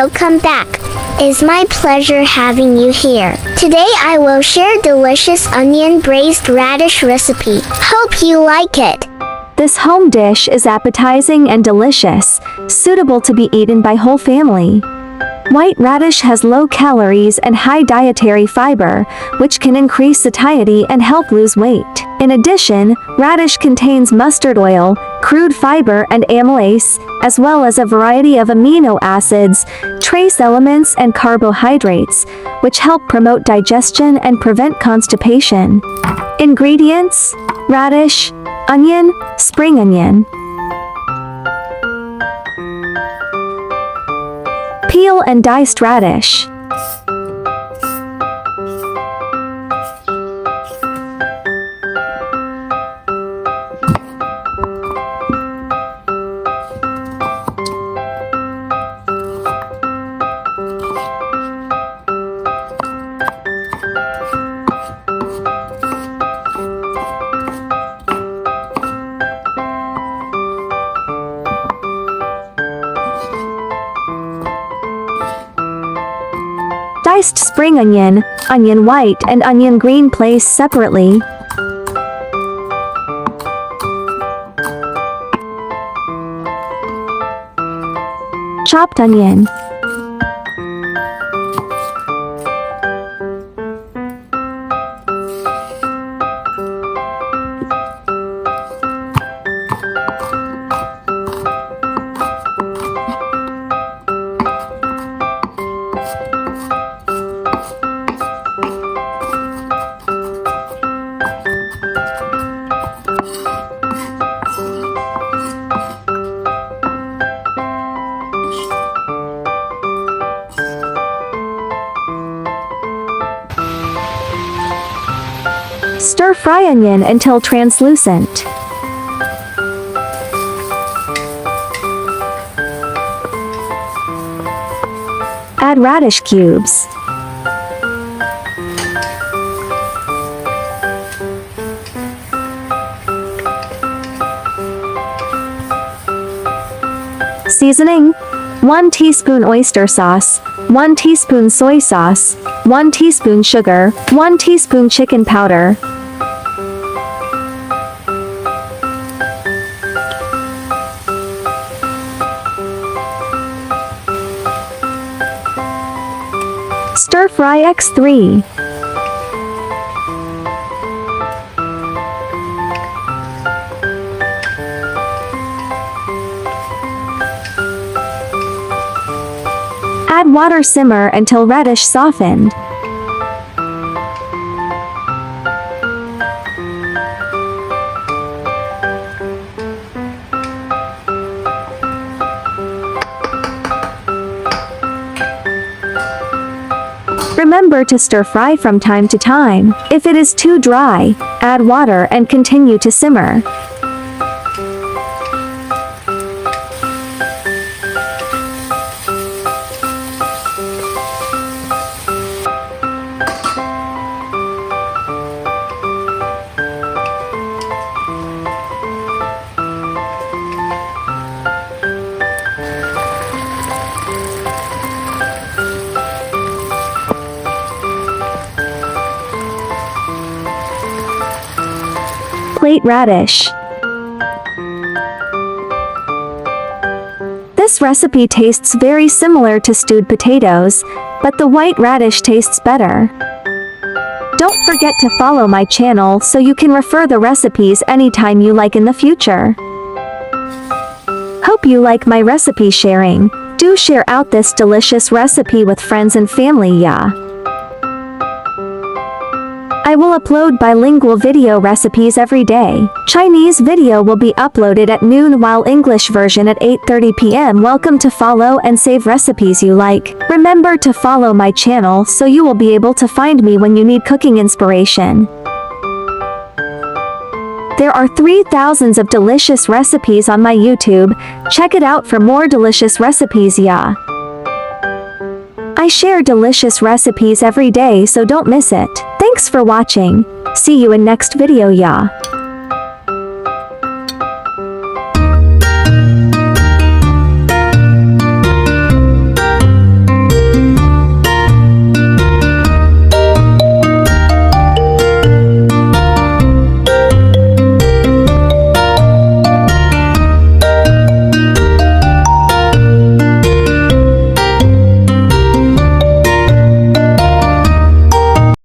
welcome back. It's my pleasure having you here. Today I will share delicious onion braised radish recipe. Hope you like it. This home dish is appetizing and delicious, suitable to be eaten by whole family. White radish has low calories and high dietary fiber, which can increase satiety and help lose weight. In addition, radish contains mustard oil, crude fiber and amylase, as well as a variety of amino acids, trace elements and carbohydrates, which help promote digestion and prevent constipation. Ingredients: radish, onion, spring onion. Peel and diced radish. Diced spring onion, onion white and onion green placed separately. Chopped onion. Stir-fry onion until translucent. Add radish cubes. Seasoning: 1 teaspoon oyster sauce, 1 teaspoon soy sauce, 1 teaspoon sugar, 1 teaspoon chicken powder. Stir-fry x3. Add water, simmer until radish softened. Remember to stir-fry from time to time. If it is too dry, add water and continue to simmer. Plate radish. This recipe tastes very similar to stewed potatoes, but the white radish tastes better. Don't forget to follow my channel so you can refer the recipes anytime you like in the future. Hope you like my recipe sharing. Do share out this delicious recipe with friends and family, yeah. I will upload bilingual video recipes every day. Chinese video will be uploaded at noon while English version at 8:30 p.m. Welcome to follow and save recipes you like. Remember to follow my channel so you will be able to find me when you need cooking inspiration. There are 3,000 of delicious recipes on my YouTube. Check it out for more delicious recipes, yeah. I share delicious recipes every day, so don't miss it. Thanks for watching. See you in next video, yeah.